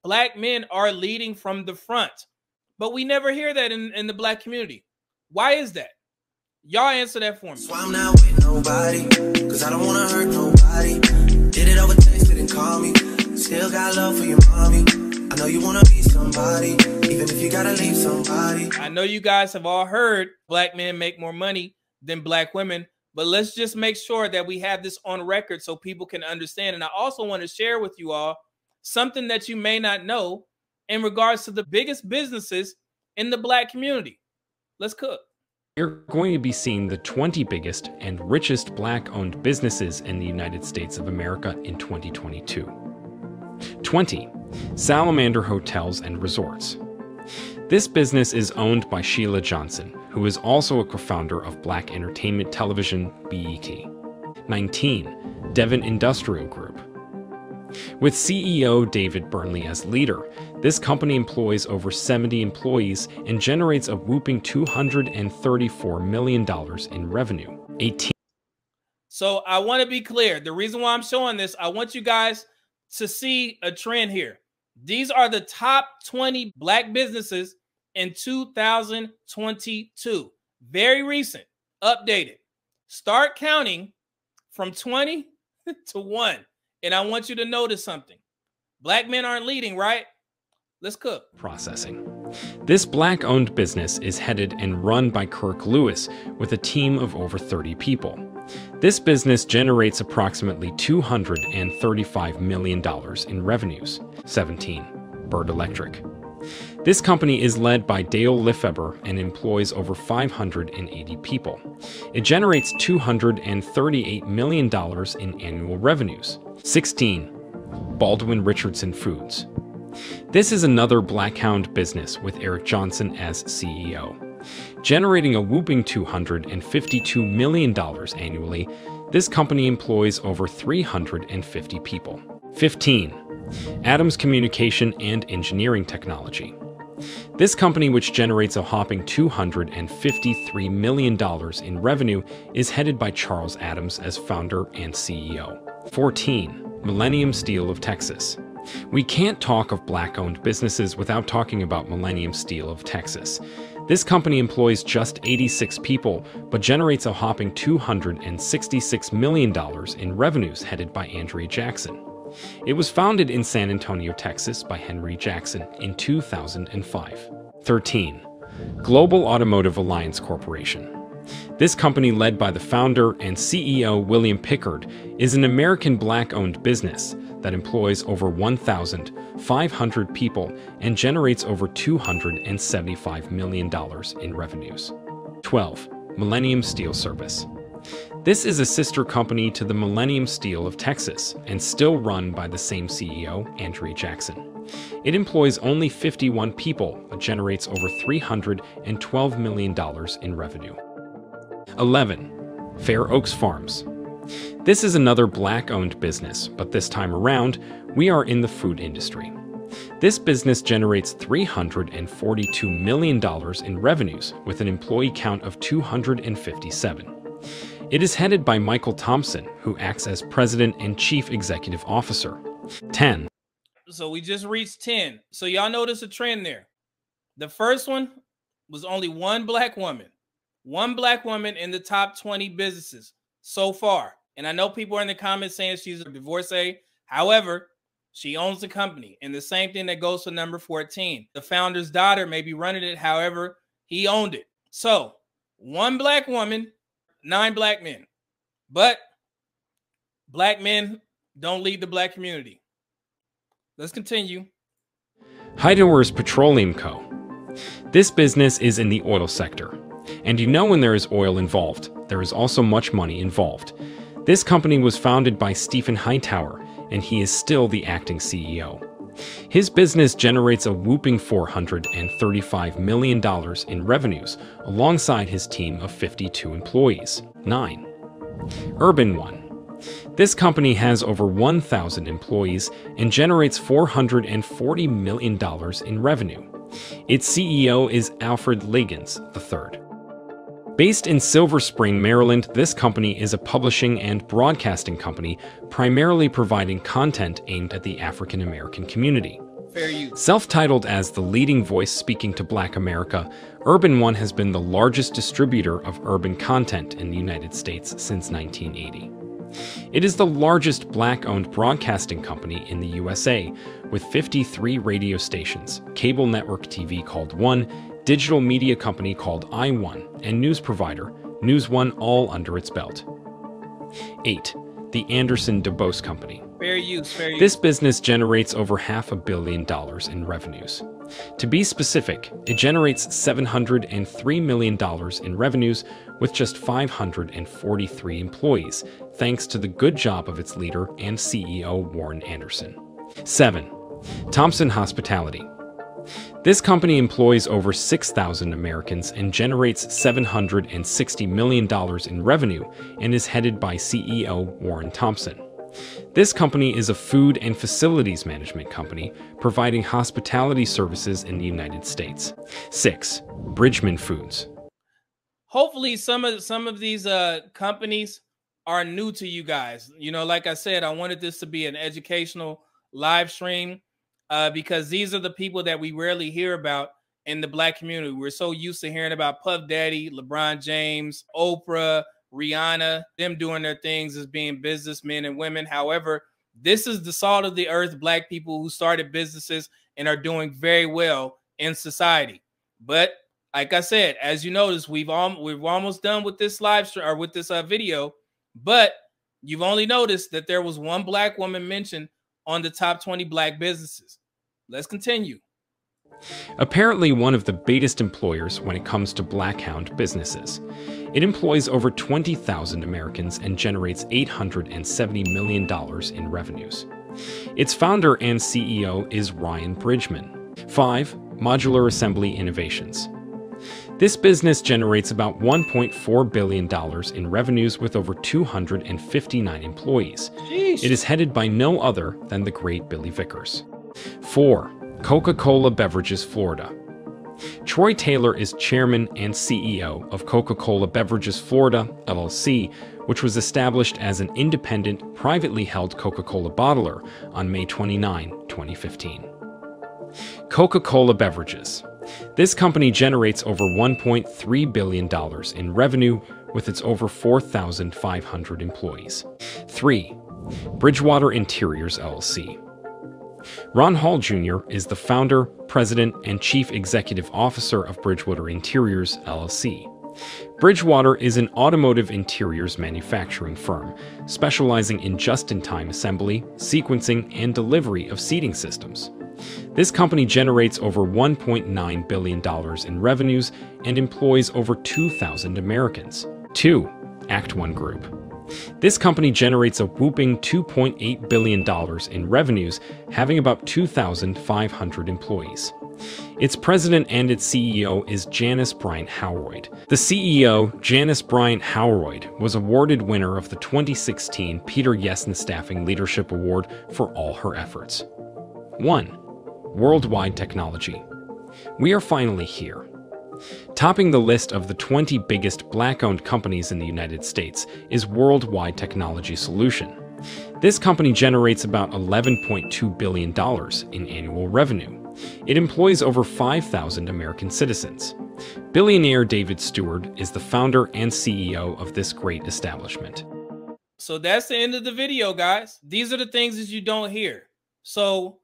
Black men are leading from the front, but we never hear that in the Black community. Why is that? Y'all answer that for me. So I'm not with nobody, cause I don't wanna hurt nobody. Did it over text, didn't call me. Still got love for your mommy. I know you wanna be somebody, even if you gotta leave somebody. I know you guys have all heard Black men make more money than Black women, but let's just make sure that we have this on record so people can understand. And I also want to share with you all something that you may not know in regards to the biggest businesses in the Black community. Let's cook. You're going to be seeing the 20 biggest and richest Black-owned businesses in the United States of America in 2022. 20. Salamander Hotels and Resorts. This business is owned by Sheila Johnson, who is also a co-founder of Black Entertainment Television, BET. 19. Devon Industrial Group. With CEO David Burnley as leader, this company employs over 70 employees and generates a whopping $234 million in revenue. 18. So I want to be clear. The reason why I'm showing this, I want you guys to see a trend here. These are the top 20 Black businesses in 2022. Very recent, updated. Start counting from 20 to 1. And I want you to notice something. Black men aren't leading, right? Let's cook. Processing. This Black-owned business is headed and run by Kirk Lewis with a team of over 30 people. This business generates approximately $235 million in revenues. 17. Bird Electric. This company is led by Dale Lefebvre and employs over 580 people. It generates $238 million in annual revenues. 16. Baldwin Richardson Foods. This is another Black-owned business with Eric Johnson as CEO. Generating a whopping $252 million annually, this company employs over 350 people. 15. Adams Communication and Engineering Technology. This company, which generates a whopping $253 million in revenue, is headed by Charles Adams as founder and CEO. 14. Millennium Steel of Texas. We can't talk of Black-owned businesses without talking about Millennium Steel of Texas. This company employs just 86 people, but generates a whopping $266 million in revenues, headed by Andrea Jackson. It was founded in San Antonio, Texas by Henry Jackson in 2005. 13. Global Automotive Alliance Corporation. This company, led by the founder and CEO William Pickard, is an American Black-owned business that employs over 1,500 people and generates over $275 million in revenues. 12. Millennium Steel Service. This is a sister company to the Millennium Steel of Texas and still run by the same CEO, Andrea Jackson. It employs only 51 people but generates over $312 million in revenue. 11. Fair Oaks Farms. This is another Black-owned business, but this time around, we are in the food industry. This business generates $342 million in revenues with an employee count of 257. It is headed by Michael Thompson, who acts as President and Chief Executive Officer. 10. So we just reached 10. So y'all notice a trend there. The first one was only one Black woman. One Black woman in the top 20 businesses so far. And I know people are in the comments saying she's a divorcee. However, she owns the company. And the same thing that goes for number 14. The founder's daughter may be running it. However, he owned it. So one Black woman, 9 Black men. But Black men don't lead the Black community. Let's continue. Hightowers Petroleum Co. This business is in the oil sector. And you know, when there is oil involved, there is also much money involved. This company was founded by Stephen Hightower, and he is still the acting CEO. His business generates a whopping $435 million in revenues, alongside his team of 52 employees. 9. Urban One. This company has over 1,000 employees and generates $440 million in revenue. Its CEO is Alfred Liggins III. Based in Silver Spring, Maryland, this company is a publishing and broadcasting company primarily providing content aimed at the African American community. Fair use. Self-titled as the leading voice speaking to Black America, Urban One has been the largest distributor of urban content in the United States since 1980. It is the largest Black-owned broadcasting company in the USA, with 53 radio stations, cable network TV called One, digital media company called iOne, and news provider, News One, all under its belt. 8. The Anderson-DuBose Company. Fair use, fair use. This business generates over $500 million in revenues. To be specific, it generates $703 million in revenues with just 543 employees, thanks to the good job of its leader and CEO Warren Anderson. 7. Thompson Hospitality. This company employs over 6,000 Americans and generates $760 million in revenue and is headed by CEO Warren Thompson. This company is a food and facilities management company providing hospitality services in the United States. 6. Bridgeman Foods. Hopefully some of these companies are new to you guys. You know, like I said, I wanted this to be an educational live stream because these are the people that we rarely hear about in the Black community. We're so used to hearing about Puff Daddy, LeBron James, Oprah, Rihanna, them doing their things as being businessmen and women. However, this is the salt of the earth, Black people who started businesses and are doing very well in society. But like I said, as you notice, we've almost done with this live stream or with this video, but you've only noticed that there was one Black woman mentioned on the top 20 Black businesses. Let's continue. Apparently one of the biggest employers when it comes to Black-owned businesses. It employs over 20,000 Americans and generates $870 million in revenues. Its founder and CEO is Ryan Bridgman. 5. Modular Assembly Innovations. This business generates about $1.4 billion in revenues with over 259 employees. Jeez. It is headed by no other than the great Billy Vickers. 4. Coca-Cola Beverages Florida. Troy Taylor is chairman and CEO of Coca-Cola Beverages Florida, L.L.C., which was established as an independent, privately held Coca-Cola bottler on May 29, 2015. Coca-Cola Beverages. This company generates over $1.3 billion in revenue with its over 4,500 employees. 3. Bridgewater Interiors, L.L.C. Ron Hall Jr. is the founder, president, and chief executive officer of Bridgewater Interiors, LLC. Bridgewater is an automotive interiors manufacturing firm, specializing in just-in-time assembly, sequencing, and delivery of seating systems. This company generates over $1.9 billion in revenues and employs over 2,000 Americans. 2. Act One Group. This company generates a whopping $2.8 billion in revenues, having about 2,500 employees. Its president and its CEO is Janice Bryant Howroyd. The CEO, Janice Bryant Howroyd, was awarded winner of the 2016 Peter Yesson Staffing Leadership Award for all her efforts. 1. Worldwide Technology. We are finally here. Topping the list of the 20 biggest Black-owned companies in the United States is Worldwide Technology Solution. This company generates about $11.2 billion in annual revenue. It employs over 5,000 American citizens. Billionaire David Stewart is the founder and CEO of this great establishment. So that's the end of the video, guys. These are the things that you don't hear. So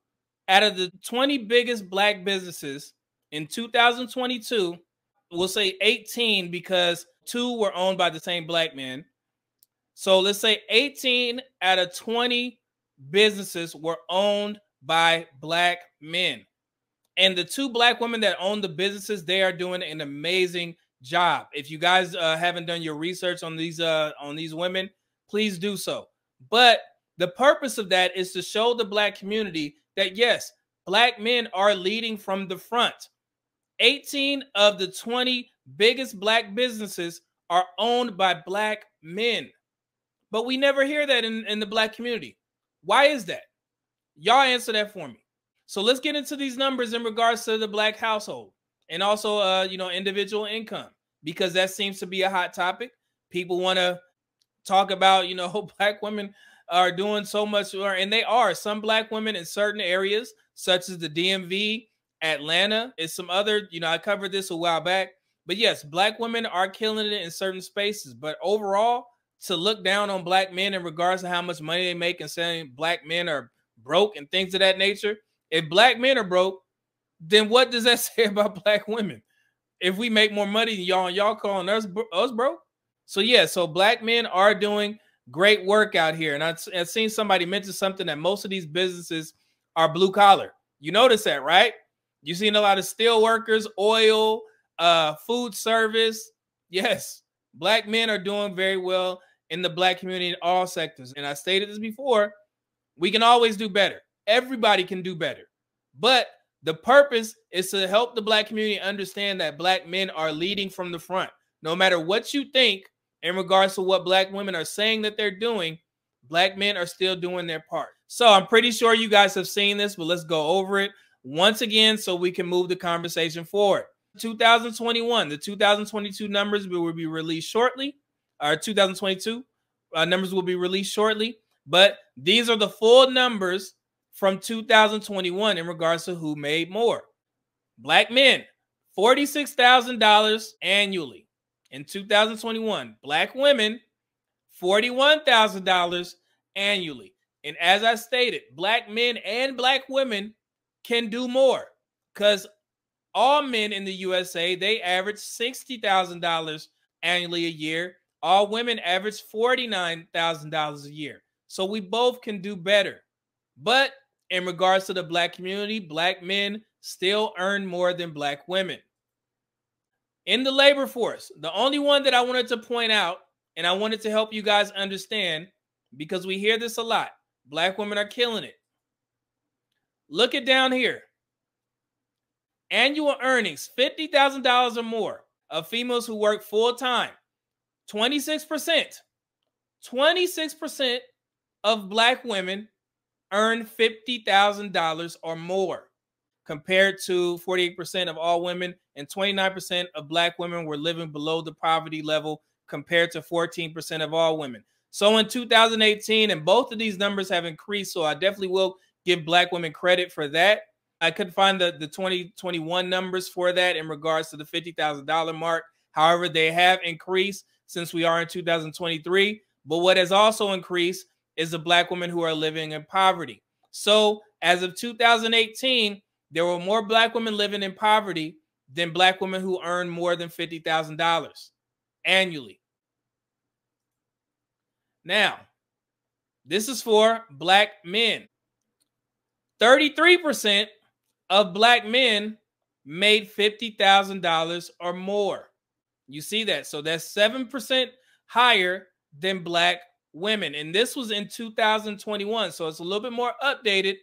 out of the 20 biggest Black businesses in 2022, we'll say 18 because 2 were owned by the same Black men. So let's say 18 out of 20 businesses were owned by Black men. And the 2 Black women that own the businesses, they are doing an amazing job. If you guys haven't done your research on these women, please do so. But the purpose of that is to show the Black community that yes, Black men are leading from the front. 18 of the 20 biggest Black businesses are owned by Black men. But we never hear that in the Black community. Why is that? Y'all answer that for me. So let's get into these numbers in regards to the Black household and also, individual income, because that seems to be a hot topic. People want to talk about, Black women are doing so much, and they are. Some Black women in certain areas, such as the DMV, Atlanta, and some other, I covered this a while back. But yes, black women are killing it in certain spaces. But overall, to look down on black men in regards to how much money they make and saying black men are broke and things of that nature, if black men are broke, then what does that say about black women? If we make more money than y'all calling us broke? So yeah, so black men are doing great work out here. And I've seen somebody mention something that most of these businesses are blue collar. You notice that, right? You've seen a lot of steel workers, oil, food service. Yes, black men are doing very well in the black community in all sectors. And I stated this before, we can always do better. Everybody can do better. But the purpose is to help the black community understand that black men are leading from the front. No matter what you think in regards to what black women are saying that they're doing, black men are still doing their part. So I'm pretty sure you guys have seen this, but let's go over it once again so we can move the conversation forward. 2021, the 2022 numbers will be released shortly. Our 2022 numbers will be released shortly, but these are the full numbers from 2021 in regards to who made more. Black men, $46,000 annually in 2021. Black women, $41,000 annually. And as I stated, black men and black women can do more because all men in the USA, they average $60,000 annually a year. All women average $49,000 a year. So we both can do better. But in regards to the black community, black men still earn more than black women. In the labor force, the only one that I wanted to point out, and I wanted to help you guys understand, because we hear this a lot, black women are killing it. Look at down here. Annual earnings, $50,000 or more of females who work full-time. 26%. 26% of black women earn $50,000 or more, compared to 48% of all women, and 29% of black women were living below the poverty level, compared to 14% of all women. So in 2018, and both of these numbers have increased, so I definitely will give black women credit for that. I couldn't find the 2021 numbers for that in regards to the $50,000 mark. However, they have increased since we are in 2023. But what has also increased is the black women who are living in poverty. So as of 2018, there were more black women living in poverty than black women who earn more than $50,000 annually. Now, this is for black men. 33% of black men made $50,000 or more. You see that? So that's 7% higher than black women. And this was in 2021. So it's a little bit more updated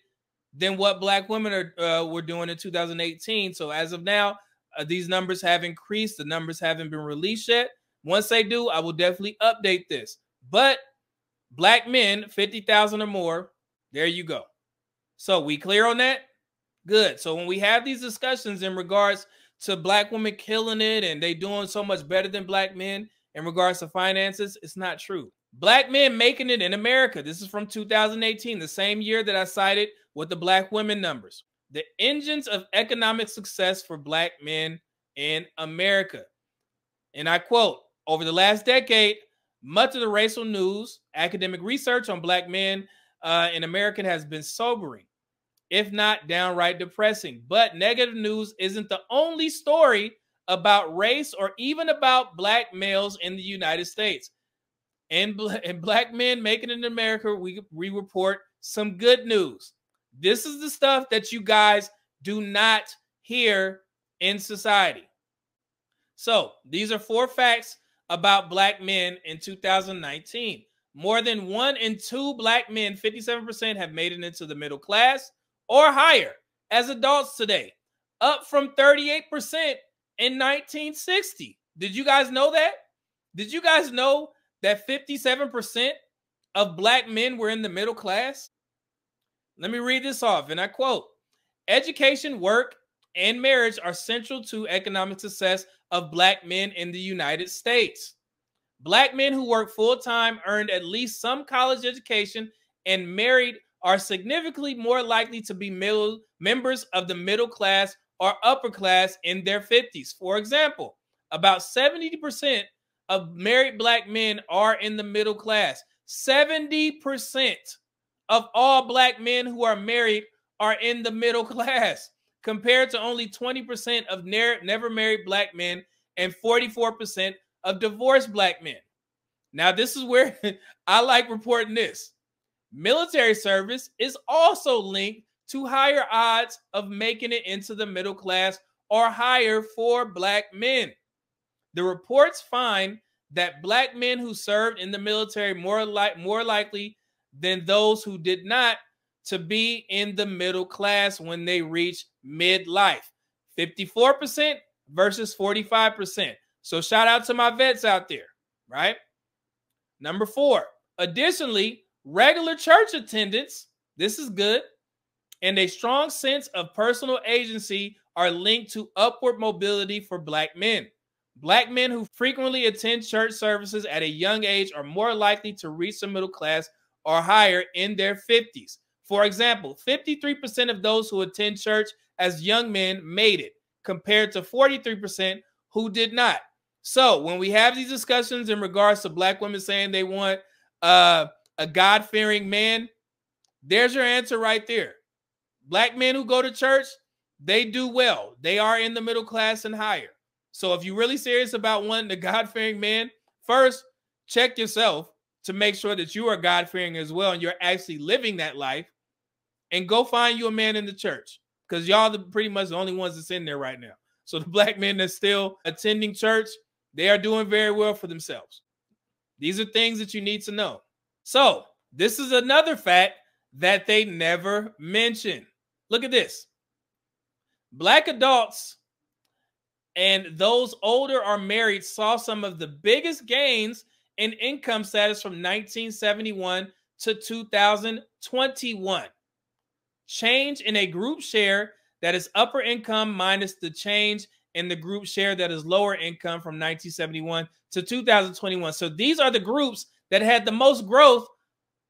than what black women were doing in 2018. So as of now, these numbers have increased. The numbers haven't been released yet. Once they do, I will definitely update this. But black men, 50,000 or more, there you go. So we clear on that? Good. So when we have these discussions in regards to black women killing it and they doing so much better than black men in regards to finances, it's not true. Black men making it in America. This is from 2018, the same year that I cited with the black women numbers. The engines of economic success for black men in America. And I quote, over the last decade, much of the racial news, academic research on black men in America has been sobering, if not downright depressing. But negative news isn't the only story about race or even about black males in the United States. And black men making it in America, we report some good news. This is the stuff that you guys do not hear in society. So these are 4 facts about black men in 2019. More than 1 in 2 black men, 57%, have made it into the middle class or higher as adults today, up from 38% in 1960. Did you guys know that? Did you guys know that 57% of black men were in the middle class? Let me read this off, and I quote, education, work, and marriage are central to economic success of black men in the United States. Black men who work full-time, earned at least some college education, and married are significantly more likely to be members of the middle class or upper class in their 50s. For example, about 70% of married black men are in the middle class. 70% of all black men who are married are in the middle class, compared to only 20% of never married black men and 44% of divorced black men. Now, this is where I like reporting this. Military service is also linked to higher odds of making it into the middle class or higher for black men. The reports find that black men who served in the military more likely than those who did not to be in the middle class when they reach midlife. 54% versus 45%. So shout out to my vets out there, right? Number 4, additionally, regular church attendance, this is good, and a strong sense of personal agency are linked to upward mobility for black men. Black men who frequently attend church services at a young age are more likely to reach the middle class or higher in their 50s. For example, 53% of those who attend church as young men made it, compared to 43% who did not. So when we have these discussions in regards to black women saying they want a God-fearing man, there's your answer right there. Black men who go to church, they do well. They are in the middle class and higher. So if you're really serious about wanting a God-fearing man, first, check yourself to make sure that you are God-fearing as well and you're actually living that life. And go find you a man in the church, because y'all are pretty much the only ones that's in there right now. So the black men that's still attending church, they are doing very well for themselves. These are things that you need to know. So this is another fact that they never mention. Look at this. Black adults and those older or married saw some of the biggest gains in income status from 1971 to 2021. Change in a group share that is upper income minus the change in the group share that is lower income from 1971 to 2021. So these are the groups that had the most growth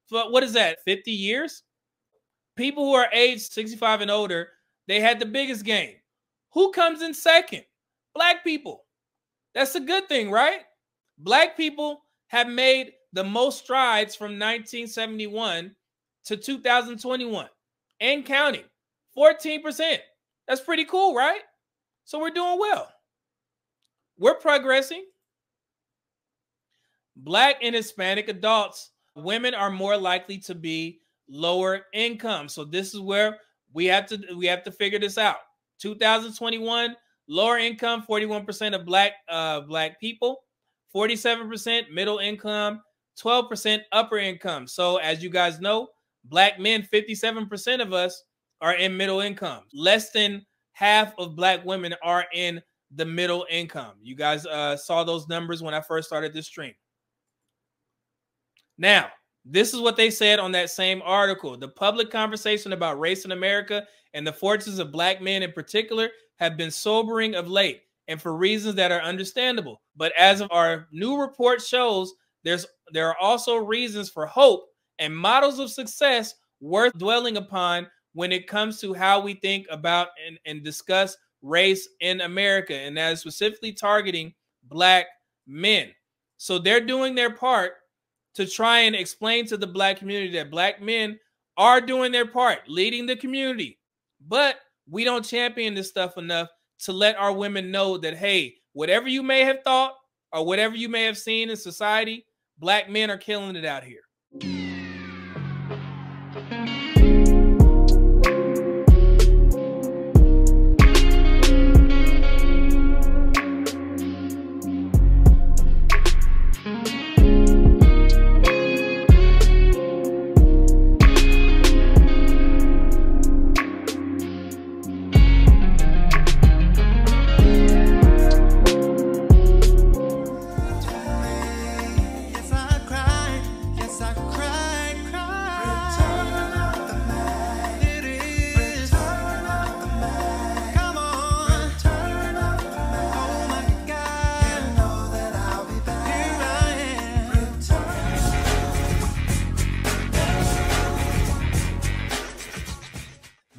for, what is that, 50 years? People who are aged 65 and older, they had the biggest gain. Who comes in second? Black people. That's a good thing, right? Black people have made the most strides from 1971 to 2021 and counting. 14%. That's pretty cool, right? So we're doing well. We're progressing. Black and Hispanic adults, women are more likely to be lower income. So this is where we have to figure this out. 2021, lower income, 41% of black people, 47% middle income, 12% upper income. So as you guys know, black men, 57% of us are in middle income. Less than half of black women are in the middle income. You guys saw those numbers when I first started this stream. Now, this is what they said on that same article. The public conversation about race in America and the fortunes of black men in particular have been sobering of late, and for reasons that are understandable. But as of our new report shows, there are also reasons for hope and models of success worth dwelling upon when it comes to how we think about and discuss race in America, and that is specifically targeting black men. So they're doing their part to try and explain to the black community that black men are doing their part, leading the community. But we don't champion this stuff enough to let our women know that, hey, whatever you may have thought or whatever you may have seen in society, black men are killing it out here.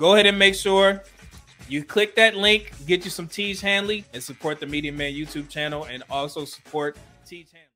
go ahead and make sure you click that link, get you some Teej Hanley, and support the Medium Man YouTube channel, and also support Teej Hanley.